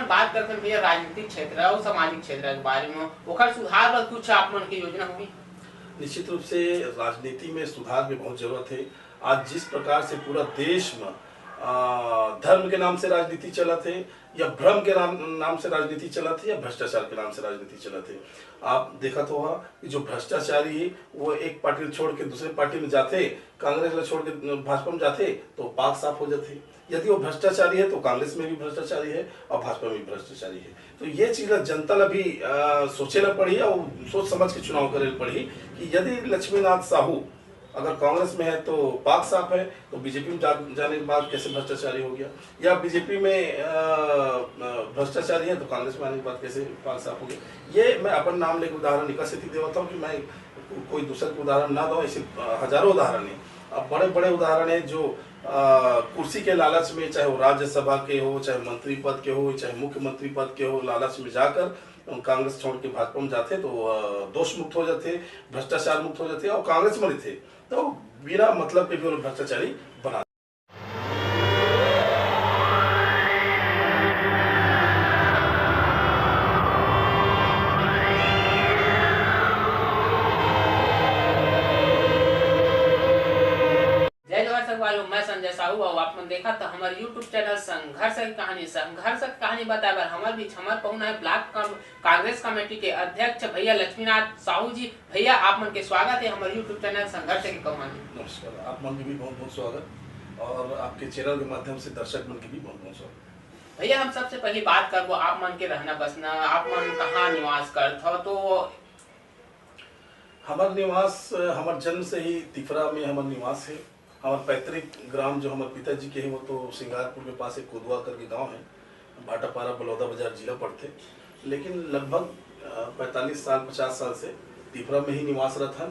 बात करते हैं भैया राजनीतिक क्षेत्र और सामाजिक क्षेत्र के बारे में ओकर सुधार बर कुछ आप मन की योजना होगी। निश्चित रूप से राजनीति में सुधार की बहुत जरूरत है। आज जिस प्रकार से पूरा देश में धर्म के नाम से राजनीति चला थे या भ्रम के नाम से राजनीति चला थे या भ्रष्टाचार के नाम से राजनीति चला थे। आप देखा तो होगा कि जो भ्रष्टाचारी है वो एक पार्टी छोड़ के दूसरे पार्टी में जाते, कांग्रेस में छोड़ के भाजपा में जाते तो पाक साफ हो जाते। यदि वो भ्रष्टाचारी है तो कांग्रेस में भी भ्रष्टाचारी है और भाजपा में भी भ्रष्टाचारी है। तो ये चीज जनता अभी सोचे ला पड़ी और सोच समझ के चुनाव करे पड़ी कि यदि लक्ष्मीनाथ साहू अगर कांग्रेस में है तो पाक साफ है, तो बीजेपी में जाने के बाद कैसे भ्रष्टाचारी हो गया, या बीजेपी में भ्रष्टाचारी है तो कांग्रेस में आने के बाद कैसे पाक साफ हो गया। ये मैं अपन नाम लेकर उदाहरण निकल से देता हूँ कि मैं कोई दूसरे को उदाहरण ना दूं। ऐसे हजारों उदाहरण है, अब बड़े बड़े उदाहरण है जो कुर्सी के लालच में, चाहे वो राज्यसभा के हो, चाहे मंत्री पद के हो, चाहे मुख्यमंत्री पद के हो, लालच में जाकर कांग्रेस छोड़ के भाजपा में जाते तो दोष मुक्त हो जाते, भ्रष्टाचार मुक्त हो जाते और कांग्रेस में थे तो बिना मतलब के भी भ्रष्टाचारी बना। मैं संजय साहू और आपने देखा तो हमारे YouTube चैनल संघर्ष की कहानी बताए हमारे बीच हमारे पहुना है ब्लॉक कांग्रेस कमेटी के अध्यक्ष भैया लक्ष्मीनाथ साहू जी। भैया आप मन के स्वागत है हमारे YouTube चैनल संघर्ष की कहानी। नमस्कार, आप मन के भी बहुत बहुत स्वागत और आपके चैनल के माध्यम से दर्शक मन के भी बहुत बहुत स्वागत। भैया हम सबसे पहली बात करबो आप मन के रहना बसना, आप मन कहाँ निवास करत हो। तो हमार निवास, हमार जन्म से ही तिफरा में हमार निवास है। हमारे पैतृक ग्राम जो हमारे पिताजी के हैं वो तो सिंगारपुर के पास एक कोदवा करके गांव है, भाटापारा बलौदा बाजार जिला पड़ते। लेकिन लगभग 45 साल 50 साल से तिफरा में ही निवास रहता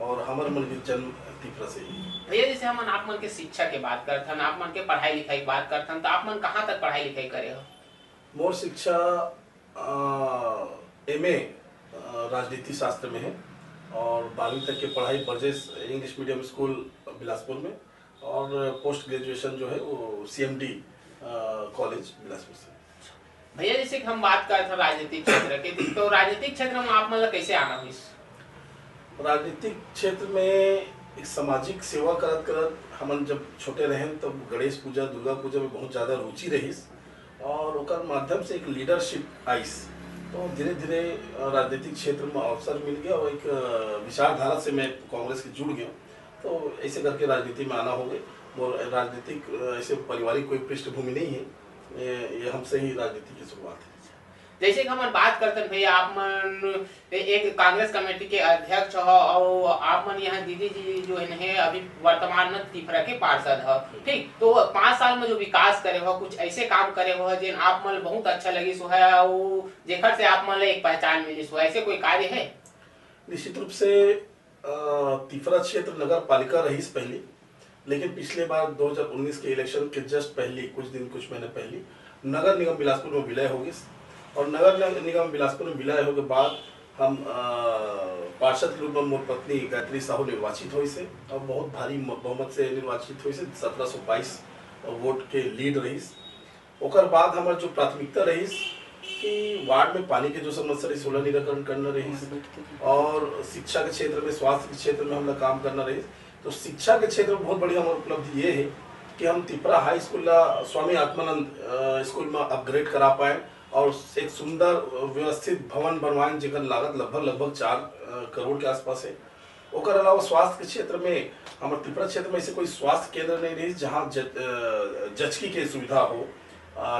और हमारे मन के जन्म तिफरा से ही। भैया जैसे हम आप मन के शिक्षा के बात करते हैं, आप मन के पढ़ाई लिखाई की बात करते हैं, तो आप मन कहाँ तक पढ़ाई लिखाई करे हो। मोर शिक्षा MA राजनीति शास्त्र में है और 12वीं तक की पढ़ाई Burgess English medium school Bilaspur में और पोस्ट ग्रेजुएशन जो है वो CMD कॉलेज बिलासपुर से। भैया जैसे हम बात करते हैं राजनीतिक क्षेत्र के, तो राजनीतिक क्षेत्र में आप मतलब कैसे आना हुई। राजनीतिक क्षेत्र में एक सामाजिक सेवा करत करत हम जब छोटे रहे तब गणेश पूजा दुर्गा पूजा में बहुत ज़्यादा रुचि रही और उनका माध्यम से एक लीडरशिप आईस तो धीरे धीरे राजनीतिक क्षेत्र में अवसर मिल गया और एक विचारधारा से मैं कांग्रेस के जुड़ गया। तो ऐसे करके राजनीति में आना हो गया और राजनीतिक ऐसे पारिवारिक कोई पृष्ठभूमि नहीं है, ये हमसे ही राजनीति की शुरुआत है। जैसे कि हम बात करते हैं भैया आप मन एक कांग्रेस कमेटी के अध्यक्ष हो और आप मन यहाँ दीदी जी जो है अभी वर्तमान में तिफरा के पार्षद हो, ठीक। तो 5 साल में जो विकास करे हो, कुछ ऐसे काम करे हो जिन आप मन बहुत अच्छा लगी सो है और जेखर से आप मन एक पहचान मिली सो, ऐसे कोई कार्य है। निश्चित रूप से तिफरा क्षेत्र नगर पालिका रही पहले, लेकिन पिछले बार 2019 के इलेक्शन के जस्ट पहले कुछ महीने पहले नगर निगम बिलासपुर में विलय हो गई और नगर निगम बिलासपुर में विलय होने के बाद हम पार्षद के रूप में मोर पत्नी गायत्री साहू निर्वाचित हुई से और बहुत भारी बहुमत से निर्वाचित हुई से 1722 वोट के लीड रही। ओकर बाद हमारे जो प्राथमिकता रही कि वार्ड में पानी के जो समस्या रही सोलह निराकरण करना रही और शिक्षा के क्षेत्र में, स्वास्थ्य के क्षेत्र में हम लोग काम करना रही। तो शिक्षा के क्षेत्र में बहुत बड़ी हमारी उपलब्धि ये है कि हम Tifra high school Swami Atmanand school में अपग्रेड करा पाए और एक सुंदर व्यवस्थित भवन बनवाए जिसका लागत लगभग 4 करोड़ के आसपास है। ओकर अलावा स्वास्थ्य के क्षेत्र में हमारे तिफरा क्षेत्र में ऐसे कोई स्वास्थ्य केंद्र नहीं रही जहाँ जचकी के सुविधा हो,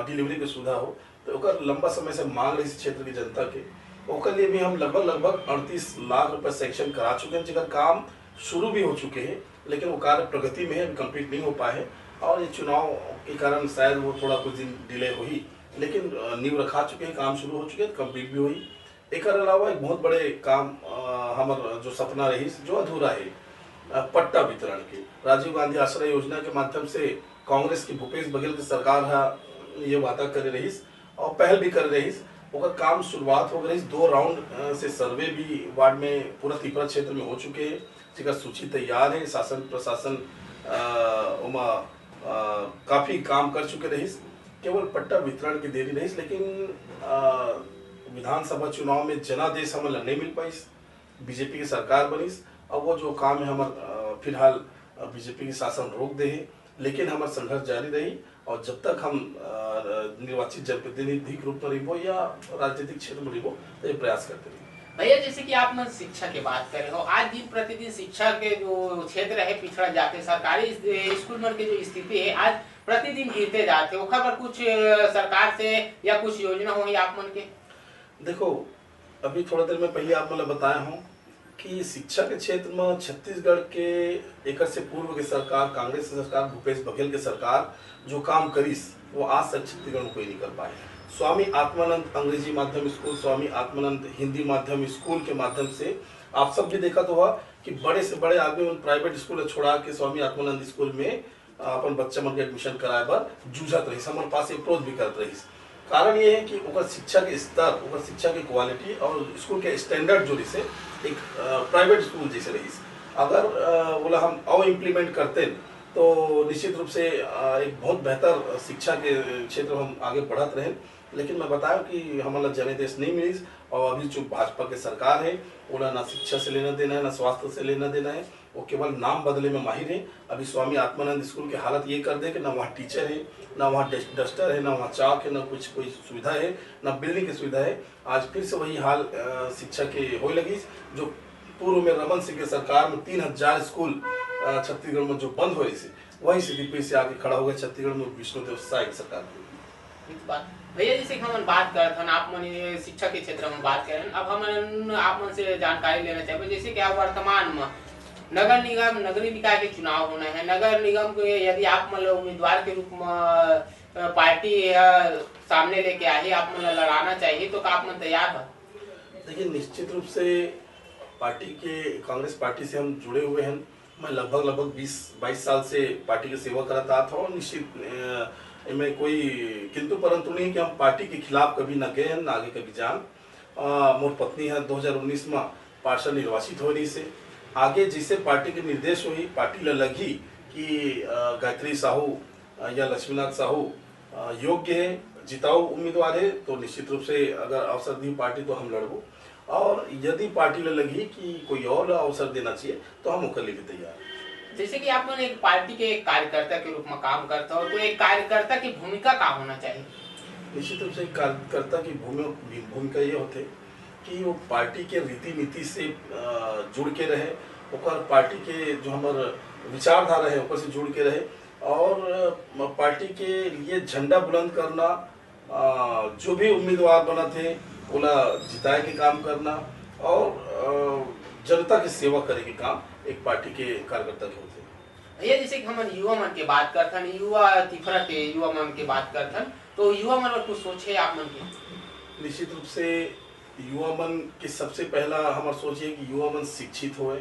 डिलीवरी की सुविधा हो। तो ओकर लंबा समय से मांग रही क्षेत्र की जनता के, ओकर लिए भी हम लगभग 38 लाख रुपए सैंक्शन करा चुके हैं जिसका काम शुरू भी हो चुके हैं, लेकिन वो कार्य प्रगति में है, कंप्लीट नहीं हो पाए हैं और ये चुनाव के कारण शायद वो थोड़ा कुछ दिन डिले हुई, लेकिन नींव रखा चुके हैं, काम शुरू हो चुके हैं, कंप्लीट भी हुई। एक अलावा एक बहुत बड़े काम हमारा जो सपना रही जो अधूरा है पट्टा वितरण के, राजीव गांधी आश्रय योजना के माध्यम से कांग्रेस की भूपेश बघेल की सरकार ये वादा कर रही और पहल भी कर रही। ओकर काम शुरुआत हो गई, 2 राउंड से सर्वे भी वार्ड में पूरा तिफरा क्षेत्र में हो चुके हैं, जिसका सूची तैयार है। शासन प्रशासन काफी काम कर चुके रही। केवल पट्टा वितरण की देरी रही, लेकिन विधानसभा चुनाव में जनादेश हमन नहीं मिल पाई, बीजेपी की सरकार बनी। अब वो जो काम है हमार फिलहाल बीजेपी की शासन रोक दे है, लेकिन हमार संघर्ष जारी रही। और जब तक हम निर्वाचित जनप्रतिनिधि के रूप में रहिबो या राजनीतिक क्षेत्र में रहिबो, तो ये प्रयास करते रहिबो। भैया जैसे कि आप शिक्षा की बात कर रहे हो, आज दिन प्रतिदिन शिक्षा के जो क्षेत्र है पिछड़ा जाते, सरकारी स्कूल में की जो स्थिति है आज प्रतिदिन गिरते जाते, ओखर पर कुछ सरकार से या कुछ योजना हो आप मन के? देखो, अभी थोड़ा देर में पहले आप मतलब बताया हूँ कि शिक्षा के क्षेत्र में छत्तीसगढ़ के एक से पूर्व की सरकार, कांग्रेस की सरकार, भूपेश बघेल की सरकार जो काम करीस वो आज तक छत्तीसगढ़ में कोई नहीं कर पाए। स्वामी आत्मानंद अंग्रेजी माध्यम स्कूल, स्वामी आत्मानंद हिंदी माध्यम स्कूल के माध्यम से आप सब भी देखा तो हुआ कि बड़े से बड़े आदमी उन प्राइवेट स्कूल छोड़ा के स्वामी आत्मानंद स्कूल में अपन बच्चा मन के एडमिशन कराए बर जूझत रही, हमारे पास अप्रोच भी करत रही। कारण ये है कि ओकर शिक्षा के स्तर, ओकर शिक्षा की क्वालिटी और स्कूल के स्टैंडर्ड जो से एक प्राइवेट स्कूल जैसे रही। अगर बोला हम और इम्प्लीमेंट करते तो निश्चित रूप से एक बहुत बेहतर शिक्षा के क्षेत्र में हम आगे बढ़त रहे। लेकिन मैं बताया कि हमारा जनादेश नहीं मिली, और अभी जो भाजपा के सरकार है उन्हें ना शिक्षा से लेना देना है, ना स्वास्थ्य से लेना देना है, वो केवल नाम बदले में माहिर है। अभी स्वामी आत्मानंद स्कूल की हालत ये कर दे कि ना वहाँ टीचर है, ना वहाँ डस्टर है, ना वहाँ चाक है, ना कुछ कोई सुविधा है, ना बिल्डिंग की सुविधा है। आज फिर से वही हाल शिक्षा के हो लगी। जो पूर्व में रमन सिंह की सरकार में 3000 स्कूल छत्तीसगढ़ में जो बंद हो रही थी, वही स्थिति फिर से आके खड़ा हो गया छत्तीसगढ़ में विष्णुदेव साय की सरकार। भैया जैसे हम बात करते हैं, आप मन शिक्षा के क्षेत्र में बात करें, अब हम आप मन से जानकारी लेना चाहेंगे जैसे कि वर्तमान में नगर निगम, नगरीय निकाय के चुनाव होना है। नगर निगम को यदि आप मतलब उम्मीदवार के रूप में पार्टी सामने लेके आई, आप मतलब लड़ाना चाहिए, तो आप मन तैयार है? देखिए, निश्चित रूप से पार्टी के, कांग्रेस पार्टी से हम जुड़े हुए हैं। मैं लगभग 20-22 साल से पार्टी की सेवा करता था, और निश्चित में कोई किंतु परंतु नहीं कि हम पार्टी के खिलाफ कभी न गए हैं, न आगे कभी जान। मोर पत्नी है 2019 में पार्षद निर्वाचित हो रही से आगे जिसे पार्टी के निर्देश हुई, पार्टी लगी कि गायत्री साहू या लक्ष्मीनाथ साहू योग्य है, जिताऊ उम्मीदवार है, तो निश्चित रूप से अगर अवसर दी पार्टी तो हम लड़बो। और यदि पार्टी लगी कि कोई और अवसर देना चाहिए तो हम उसके लिए भी तैयार हैं। जैसे कि आप लोग एक पार्टी के कार्यकर्ता के रूप में काम करते हो, तो एक कार्यकर्ता की भूमिका क्या होना चाहिए? निश्चित रूप से कार्यकर्ता की भूमिका ये होते कि वो पार्टी के रीति नीति से जुड़ के रहे, और पार्टी के जो हमारे विचारधारा है ऊपर से जुड़ के रहे, और पार्टी के लिए झंडा बुलंद करना, जो भी उम्मीदवार बना थे ओला जिताए के काम करना, और जनता की सेवा करे के काम एक पार्टी के कार्यकर्ता के होते हैं। भैया जैसे कि हम युवा मन की बात करते हैं, युवा तिफरा के युवा मन की बात करते हैं, तो युवा मन पर कुछ सोचे आप मन की? निश्चित रूप से युवा मन के सबसे पहला हमारा सोच है कि युवा मन शिक्षित होए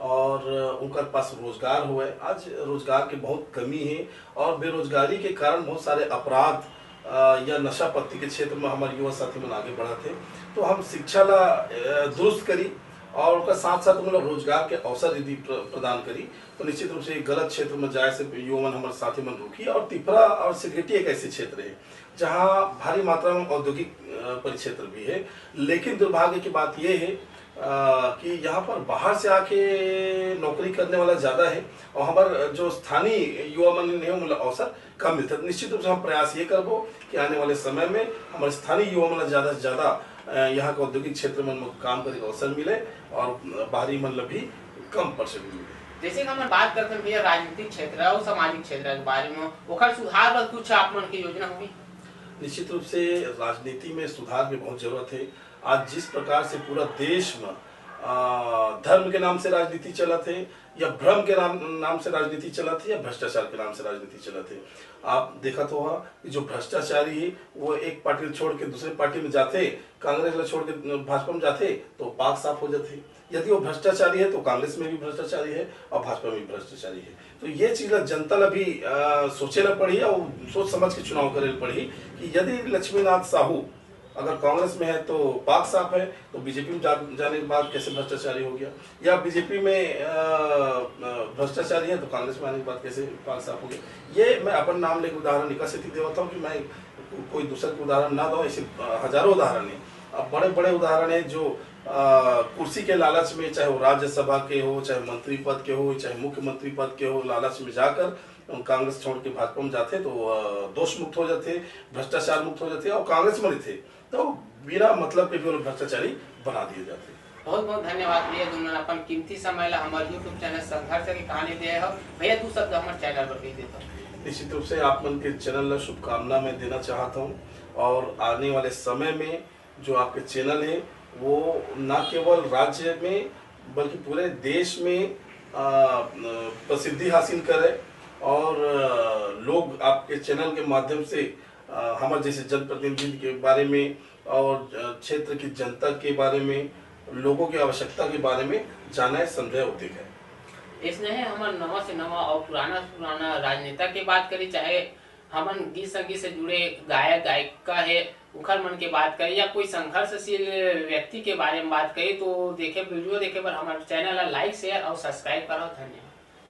और उनका पास रोजगार होए। आज रोजगार की बहुत कमी है, और बेरोजगारी के कारण बहुत सारे अपराध या नशा पत्ती के क्षेत्र में हमारे युवा साथी मन आगे बढ़ाते। तो हम शिक्षा ला दुरुस्त करी और उनका साथ साथ मतलब रोजगार के अवसर यदि प्रदान करी, तो निश्चित रूप से गलत क्षेत्र में जाए से युवा मन हमारे साथी मन रुकी। और तिफरा और सिरगिटी एक ऐसे क्षेत्र है जहाँ भारी मात्रा में औद्योगिक परिक्षेत्र भी है, लेकिन दुर्भाग्य की बात यह है कि यहाँ पर बाहर से आके नौकरी करने वाला ज़्यादा है, और हमारे जो स्थानीय युवा मन है मतलब अवसर कम मिलता है। निश्चित रूप से हम प्रयास ये करबो कि आने वाले समय में हमारे स्थानीय युवा मन ज़्यादा से ज़्यादा यहाँ के औद्योगिक क्षेत्र में काम करने का अवसर मिले, और बाहरी मतलब भी कम परसेंट मिले। जैसे कि हम बात करते हैं भैया राजनीतिक क्षेत्र और सामाजिक क्षेत्र के बारे में, ओखर सुधार पर कुछ आप मन की योजना होगी? निश्चित रूप से राजनीति में सुधार की बहुत जरूरत है। आज जिस प्रकार से पूरा देश में धर्म के नाम से राजनीति चला थे, या भ्रम के नाम से राजनीति चला थे, या भ्रष्टाचार के नाम से राजनीति चला थे। आप देखा तो होगा कि जो भ्रष्टाचारी है वो एक पार्टी छोड़ के दूसरे पार्टी में जाते, कांग्रेस छोड़ के भाजपा में जाते तो पाक साफ हो जाते। यदि वो भ्रष्टाचारी है तो कांग्रेस में भी भ्रष्टाचारी है और भाजपा में भी भ्रष्टाचारी है। तो ये चीज जनता ला भी सोचे ला पड़ी और सोच समझ के चुनाव करे पड़ी कि यदि लक्ष्मीनाथ साहू अगर कांग्रेस में है तो पाक साफ है, तो बीजेपी में जाने के बाद कैसे भ्रष्टाचारी हो गया, या बीजेपी में भ्रष्टाचारी है तो कांग्रेस में आने के बाद कैसे पाक साफ हो गया। ये मैं अपन नाम लेकर उदाहरण निकासित ही देता हूँ कि मैं कोई दूसरा उदाहरण ना दूं, ऐसे हजारों उदाहरण है। अब बड़े बड़े उदाहरण है जो कुर्सी के लालच में, चाहे वो राज्यसभा के हो, चाहे मंत्री पद के हो, चाहे मुख्यमंत्री पद के हो, लालच में जाकर कांग्रेस छोड़ के भाजपा में जाते तो दोष मुक्त हो जाते, भ्रष्टाचार मुक्त हो जाते, और कांग्रेस में थे तो बिना मतलब के भी उन्हें भ्रष्टाचारी बना दिए जाते। बहुत बहुत धन्यवाद भैया, तुमने अपन कीमती समय ला हमारे यूट्यूब चैनल संघर्ष की कहानी दे हो भैया। तू शब्द हमारे चैनल पर कह देता हूँ। निश्चित रूप से आप मन के चैनल ला शुभकामना मैं देना चाहता हूँ, और आने वाले समय में जो आपके चैनल है वो न केवल राज्य में बल्कि पूरे देश में प्रसिद्धि हासिल करे, और लोग आपके चैनल के माध्यम से हमारे जैसे जनप्रतिनिधि के बारे में और क्षेत्र की जनता के बारे में, लोगों की आवश्यकता के बारे में जाने समझे होते हैं। इसने हमारे नवा से नवा और पुराना से पुराना राजनेता की बात करी, चाहे हमन गीत संगीत से जुड़े गायक गायिका है उखर मन के बात करी, या कोई संघर्षशील व्यक्ति के बारे में बात करी, तो देखे वीडियो देखे पर हमारे चैनल लाइक शेयर और सब्सक्राइब करो। धन्यवाद।